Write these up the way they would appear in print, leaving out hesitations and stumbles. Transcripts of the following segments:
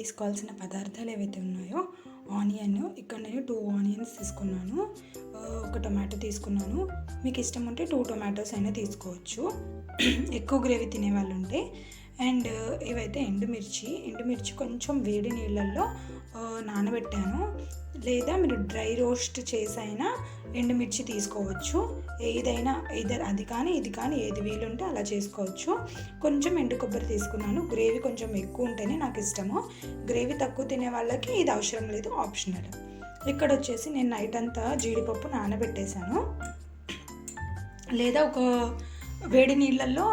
తీసుకోవాల్సిన పదార్థాలు ఏవైతే ఉన్నాయో ఆనియన్, ఇక్కడ నేను 2 ఆనియన్స్ తీసుకున్నాను, ఒక టొమాటో తీసుకున్నాను. మీకు ఇష్టం ఉంటే 2 టొమాటోస్ అయినా తీసుకోవచ్చు ఎక్కువ గ్రేవీ తినే వాళ్ళు ఉంటే. అండ్ ఇవైతే ఎండుమిర్చి కొంచెం వేడి నీళ్ళల్లో నానబెట్టాను, లేదా మీరు డ్రై రోస్ట్ చేసైనా ఎండుమిర్చి తీసుకోవచ్చు. ఏదైనా అది కానీ ఇది కానీ ఏది వీలుంటే అలా చేసుకోవచ్చు. కొంచెం ఎండు కొబ్బరి తీసుకున్నాను. గ్రేవీ కొంచెం ఎక్కువ ఉంటేనే నాకు ఇష్టము. గ్రేవీ తక్కువ తినే వాళ్ళకి ఇది అవసరం లేదు, ఆప్షనల్. ఇక్కడ వచ్చేసి నేను నైట్ అంతా జీడిపప్పు నానబెట్టేశాను, లేదా ఒక వేడి నీళ్ళల్లో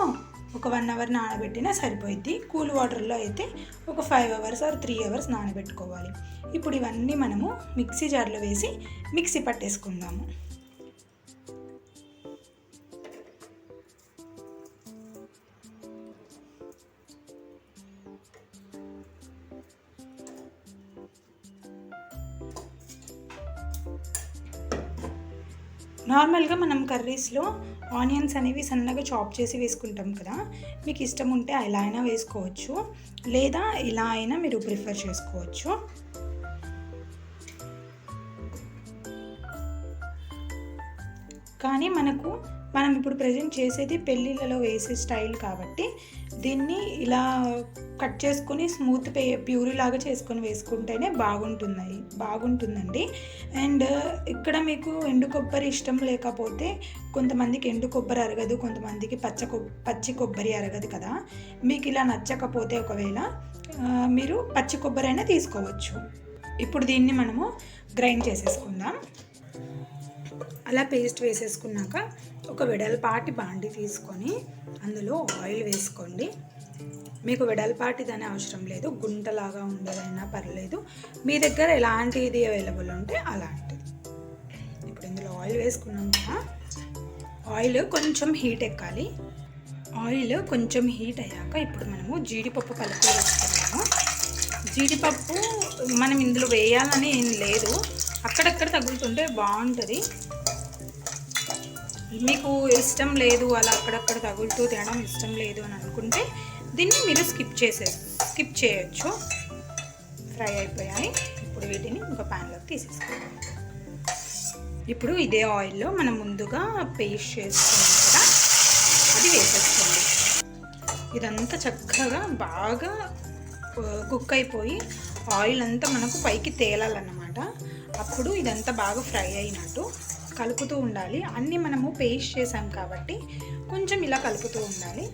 ఒక 1 అవర్ నానబెట్టినా సరిపోయిద్ది. కూల్ వాటర్లో అయితే ఒక 5 అవర్స్ ఆర్ 3 అవర్స్ నానబెట్టుకోవాలి. ఇప్పుడు ఇవన్నీ మనము మిక్సీ జార్లో వేసి మిక్సీ పట్టేసుకుందాము. నార్మల్గా మనం కర్రీస్లో ఆనియన్స్ అనేవి సన్నగా చాప్ చేసి వేసుకుంటాం కదా, మీకు ఇష్టం ఉంటే అలా అయినా వేసుకోవచ్చు, లేదా ఇలా అయినా మీరు ప్రిఫర్ చేసుకోవచ్చు. కానీ మనం ఇప్పుడు ప్రజెంట్ చేసేది పెళ్ళిళ్ళలో వేసే స్టైల్ కాబట్టి దీన్ని ఇలా కట్ చేసుకొని స్మూత్ ప్యూరీ లాగా చేసుకొని వేసుకుంటేనే బాగుంటుందండి. అండ్ ఇక్కడ మీకు ఎండు కొబ్బరి ఇష్టం లేకపోతే, కొంతమందికి ఎండు కొబ్బరి అరగదు, కొంతమందికి పచ్చి కొబ్బరి అరగదు కదా. మీకు ఇలా నచ్చకపోతే ఒకవేళ మీరు పచ్చి కొబ్బరి అయినా తీసుకోవచ్చు. ఇప్పుడు దీన్ని మనము గ్రైండ్ చేసేసుకుందాం. అలా పేస్ట్ వేసేసుకున్నాక ఒక వెడల్పాటి బాండి తీసుకొని అందులో ఆయిల్ వేసుకోండి. మీకు వెడల్పాటిదనే అవసరం లేదు, గుంటలాగా ఉండేదైనా పర్లేదు, మీ దగ్గర ఎలాంటిది అవైలబుల్ ఉంటే అలాంటిది. ఇప్పుడు ఇందులో ఆయిల్ వేసుకున్నాం కదా, ఆయిల్ కొంచెం హీట్ ఎక్కాలి. ఆయిల్ కొంచెం హీట్ అయ్యాక ఇప్పుడు మనము జీడిపప్పు పలుకు వేసుకున్నాము. జీడిపప్పు మనం ఇందులో వేయాలని ఏం లేదు, అక్కడక్కడ తగులుతుంటే బాగుంటుంది. మీకు ఇష్టం లేదు అలా అక్కడక్కడ తగులుతూ తినడం ఇష్టం లేదు అని అనుకుంటే దీన్ని మీరు స్కిప్ చేయొచ్చు. ఫ్రై అయిపోయాయి. ఇప్పుడు వీటిని ఒక ప్యాన్లోకి తీసేసుకోవాలి. ఇప్పుడు ఇదే ఆయిల్లో మనం ముందుగా పేస్ట్ చేసుకున్నాం కదా, అది వేసేసుకోండి. ఇదంతా చక్కగా బాగా కుక్ అయిపోయి ఆయిల్ అంతా మనకు పైకి తేలాలన్నమాట. అప్పుడు ఇదంతా బాగా ఫ్రై అయినట్టు కలుపుతూ ఉండాలి. అన్నీ మనము పేస్ట్ చేసాం కాబట్టి కొంచెం ఇలా కలుపుతూ ఉండాలి.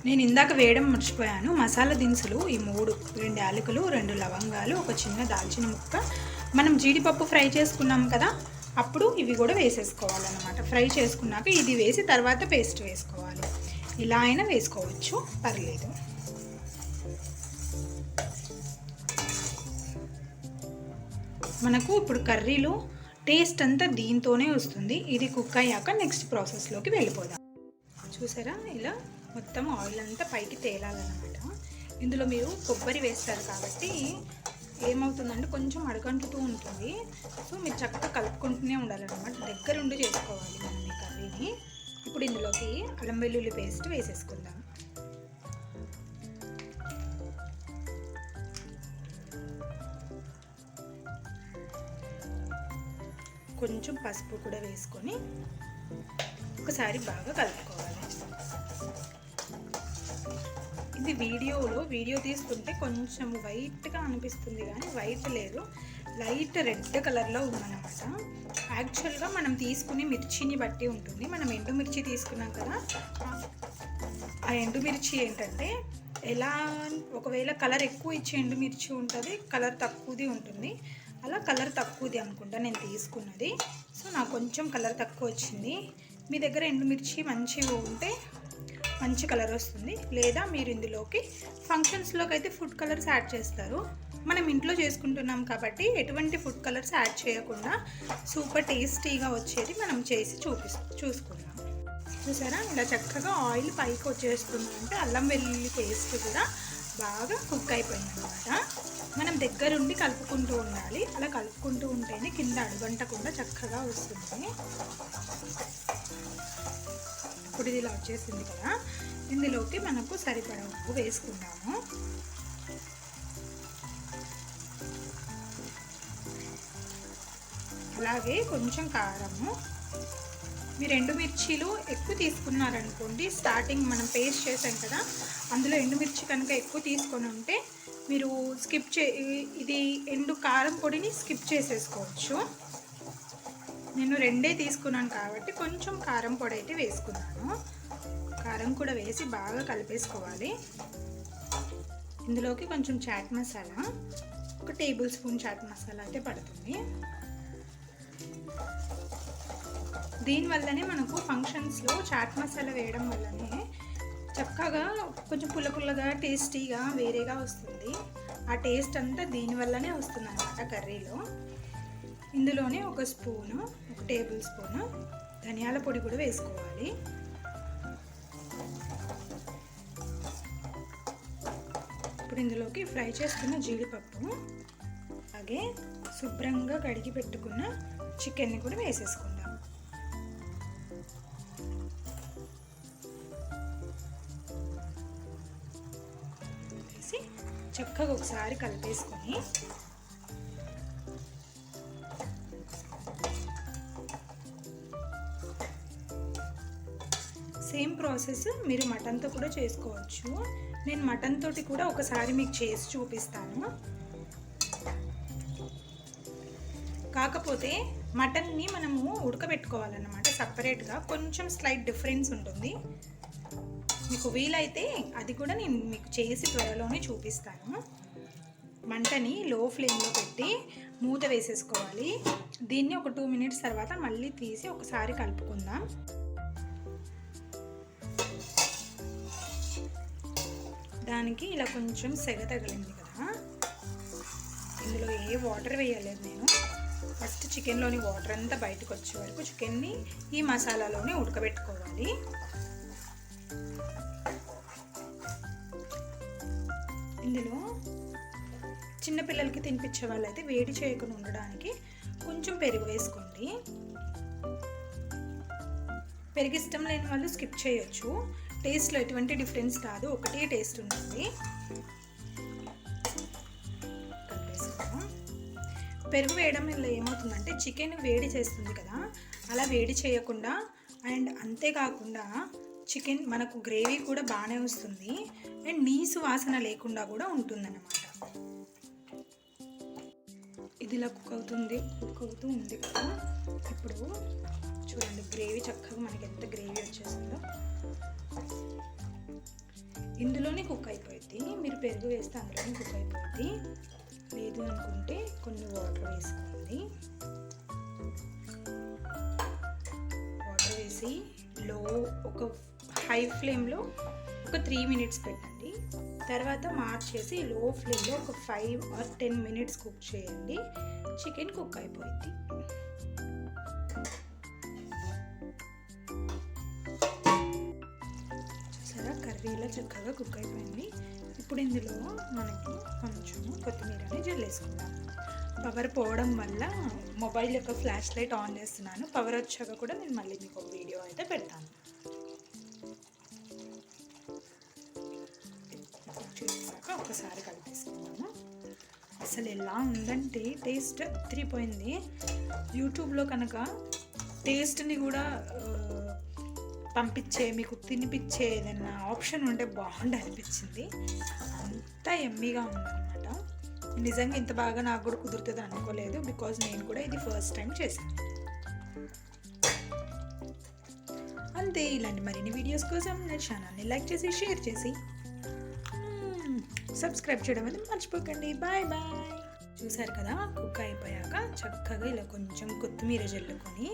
నేను ఇందాక వేయడం మర్చిపోయాను, మసాలా దినుసులు ఈ 2 యాలకులు, 2 లవంగాలు, ఒక చిన్న దాల్చిన ముక్క. మనం జీడిపప్పు ఫ్రై చేసుకున్నాం కదా, అప్పుడు ఇవి కూడా వేసేసుకోవాలన్నమాట. ఫ్రై చేసుకున్నాక ఇది వేసి తర్వాత పేస్ట్ వేసుకోవాలి. ఇలా అయినా వేసుకోవచ్చు, పర్లేదు. మనకు ఇప్పుడు కర్రీలో టేస్ట్ అంతా దీంతోనే వస్తుంది. ఇది కుక్ అయ్యాక నెక్స్ట్ ప్రాసెస్లోకి వెళ్ళిపోదాం. చూసారా, ఇలా మొత్తం ఆయిల్ అంతా పైకి తేలాలన్నమాట. ఇందులో మీరు కొబ్బరి వేస్తారు కాబట్టి ఏమవుతుందంటే కొంచెం అడగంటుతూ ఉంటుంది. సో మీరు చక్కగా కలుపుకుంటూనే ఉండాలన్నమాట, దగ్గరుండి చేసుకోవాలి మనం ఈ కర్రీని. ఇప్పుడు ఇందులోకి అల్లం వెల్లుల్లి పేస్ట్ వేసేసుకుందాం. కొంచెం పసుపు కూడా వేసుకొని ఒకసారి బాగా కలుపుకోవాలి. ఇది వీడియో తీసుకుంటే కొంచెం వైట్గా అనిపిస్తుంది, కానీ వైట్ లేదు, లైట్ రెడ్ కలర్లో ఉందన్నమాట. యాక్చువల్గా మనం తీసుకునే మిర్చిని బట్టి ఉంటుంది. మనం ఎండుమిర్చి తీసుకున్నాం కదా, ఆ ఎండుమిర్చి ఏంటంటే ఎలా, ఒకవేళ కలర్ ఎక్కువ ఇచ్చే ఎండుమిర్చి ఉంటుంది, కలర్ తక్కువది ఉంటుంది. అలా కలర్ తక్కువది అనుకుంటా నేను తీసుకున్నది. సో నాకు కొంచెం కలర్ తక్కువ వచ్చింది. మీ దగ్గర ఎండుమిర్చి మంచిగా ఉంటే మంచి కలర్ వస్తుంది, లేదా మీరు ఇందులోకి ఫంక్షన్స్లోకి అయితే ఫుడ్ కలర్స్ యాడ్ చేస్తారు. మనం ఇంట్లో చేసుకుంటున్నాం కాబట్టి ఎటువంటి ఫుడ్ కలర్స్ యాడ్ చేయకుండా సూపర్ టేస్టీగా వచ్చేది మనం చేసి చూసుకుందాం. చూసారా, ఇలా చక్కగా ఆయిల్ పైకి వచ్చేస్తుందంటే అల్లం వెల్లుల్లి పేస్ట్ కూడా బాగా కుక్ అయిపోయింది అనమాట. మనం దగ్గరుండి కలుపుకుంటూ ఉండాలి. అలా కలుపుకుంటూ ఉంటేనే కింద అడుగంటకుండా చక్కగా వస్తుంది. ఇప్పుడు ఇది ఇలా వచ్చేసింది కదా, ఇందులోకి మనకు సరిపడా ఉప్పు వేసుకుందాము. అలాగే కొంచెం కారము. మీరు ఎండుమిర్చీలు ఎక్కువ తీసుకున్నారనుకోండి, స్టార్టింగ్ మనం పేస్ట్ చేసాం కదా, అందులో ఎండుమిర్చి కనుక ఎక్కువ తీసుకొని ఉంటే మీరు ఇది ఎండు కారం పొడిని స్కిప్ చేసేసుకోవచ్చు. నేను 2 తీసుకున్నాను కాబట్టి కొంచెం కారం పొడి అయితే వేసుకున్నాను. కారం కూడా వేసి బాగా కలిపేసుకోవాలి. ఇందులోకి కొంచెం చాట్ మసాలా, 1 టేబుల్ స్పూన్ చాట్ మసాలా అయితే పడుతుంది. దీనివల్లనే మనకు ఫంక్షన్స్లో చాట్ మసాలా వేయడం వల్లనే చక్కగా కొంచెం పుల్లగా టేస్టీగా వేరేగా వస్తుంది. ఆ టేస్ట్ అంతా దీనివల్లనే వస్తుంది అన్నమాట కర్రీలో. ఇందులోనే 1 టేబుల్ స్పూను ధనియాల పొడి కూడా వేసుకోవాలి. ఇప్పుడు ఇందులోకి ఫ్రై చేసుకున్న జీడిపప్పు, అలాగే శుభ్రంగా కడిగి పెట్టుకున్న చికెన్ని కూడా వేసేసుకుందాం. వేసి చక్కగా ఒకసారి కలిపేసుకొని సేమ్ ప్రాసెస్ మీరు మటన్తో కూడా చేసుకోవచ్చు. నేను మటన్ తోటి కూడా ఒకసారి మీకు చేసి చూపిస్తాను. కాకపోతే మటన్ని మనము ఉడకబెట్టుకోవాలన్నమాట సపరేట్గా, కొంచెం స్లైట్ డిఫరెన్స్ ఉంటుంది. మీకు వీలైతే అది కూడా నేను మీకు చేసి త్వరలోనే చూపిస్తాను. మంటని లో ఫ్లేమ్లో పెట్టి మూత వేసేసుకోవాలి. దీన్ని ఒక 2 మినిట్స్ తర్వాత మళ్ళీ తీసి ఒకసారి కలుపుకుందాం. దానికి ఇలా కొంచెం సెగ తగిలింది కదా, ఇందులో ఏ వాటర్ వేయలేదు నేను. ఫస్ట్ చికెన్లోని వాటర్ అంతా బయటకు వచ్చే వరకు చికెన్ని ఈ మసాలాలోనే ఉడకబెట్టుకోవాలి. ఇందులో చిన్నపిల్లలకి తినిపించే వాళ్ళైతే వేడి చేయకుండా ఉండడానికి కొంచెం పెరుగు వేసుకోండి. పెరుగు ఇష్టం లేని వాళ్ళు స్కిప్ చేయొచ్చు. టేస్ట్లో ఎటువంటి డిఫరెన్స్ రాదు, ఒకటే టేస్ట్ ఉంటుంది. కలిపేసుకుందాం. పెరుగు వేయడం వల్ల ఏమవుతుందంటే చికెన్ వేడి చేస్తుంది కదా, అలా వేడి చేయకుండా అండ్ అంతేకాకుండా చికెన్ మనకు గ్రేవీ కూడా బాగానే వస్తుంది అండ్ నీసు వాసన లేకుండా కూడా ఉంటుందన్నమాట. ఇది ఇలా కుక్ అవుతూ ఉంది కదా. ఇప్పుడు చూడండి గ్రేవీ చక్కగా మనకి ఎంత గ్రేవీ వచ్చేసిందో. ఇందులోనే కుక్ అయిపోయింది. మీరు పెరుగు వేస్తే అందులోనే కుక్ అయిపోయింది. లేదు అనుకుంటే కొన్ని వాటర్ వేసుకోండి. వాటర్ వేసి ఒక హై ఫ్లేమ్లో ఒక 3 మినిట్స్ పెట్టండి. తర్వాత మార్చేసి లో ఫ్లేమ్లో ఒక 5 or 10 మినిట్స్ కుక్ చేయండి. చికెన్ కుక్ అయిపోయింది. చూసారా కర్రీలో చక్కగా కుక్ అయిపోయింది. ఇప్పుడు ఇందులో మనకి కొంచెం కొత్తిమీరని జల్లేసుకుందాం. పవర్ పోవడం వల్ల మొబైల్ యొక్క ఫ్లాష్ లైట్ ఆన్ చేస్తున్నాను. పవర్ వచ్చాక కూడా నేను మళ్ళీ మీకు ఒక వీడియో అయితే పెడతాను. చేసాక ఒకసారి కలిపేసుకున్నాము. అసలు ఎలా ఉందంటే టేస్ట్ అదిరిపోయింది. యూట్యూబ్లో కనుక టేస్ట్ని కూడా పంపించే మీకు తినిపించే ఏదైనా ఆప్షన్ ఉంటే బాగుండి అనిపించింది. అంత ఎమ్మీగా ఉందన్నమాట. నిజంగా ఇంత బాగా నాకు కూడా కుదురుతుంది అనుకోలేదు, బికాజ్ నేను కూడా ఇది ఫస్ట్ టైం చేశాను. అంతే. ఇలాంటి మరిన్ని వీడియోస్ కోసం నా ఛానల్ని లైక్ చేసి షేర్ చేసి సబ్స్క్రైబ్ చేయడం అనేది మర్చిపోకండి. Bye bye. చూసారు కదా కుక్ అయిపోయాక చక్కగా ఇలా కొంచెం కొత్తిమీర జల్లుకొని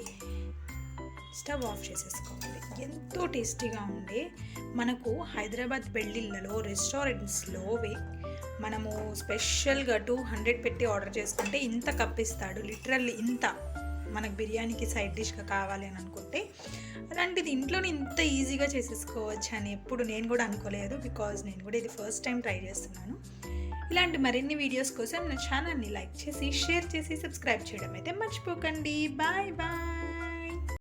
స్టవ్ ఆఫ్ చేసేసుకోవాలి. ఎంతో టేస్టీగా ఉండే మనకు హైదరాబాద్ పెళ్ళిళ్ళలో రెస్టారెంట్స్లో మనము స్పెషల్గా 200 పెట్టి ఆర్డర్ చేసుకుంటే ఇంత కప్పిస్తాడు. లిటరల్లీ ఇంత మనకు బిర్యానీకి సైడ్ డిష్గా కావాలి అని అనుకుంటే, అలాంటిది ఇంట్లోనే ఇంత ఈజీగా చేసేసుకోవచ్చు అని ఎప్పుడు నేను కూడా అనుకోలేదు. బికాజ్ నేను కూడా ఇది ఫస్ట్ టైం ట్రై చేస్తున్నాను. ఇలాంటి మరిన్ని వీడియోస్ కోసం నా ఛానల్ని లైక్ చేసి షేర్ చేసి సబ్స్క్రైబ్ చేయడం అయితే మర్చిపోకండి. Bye bye.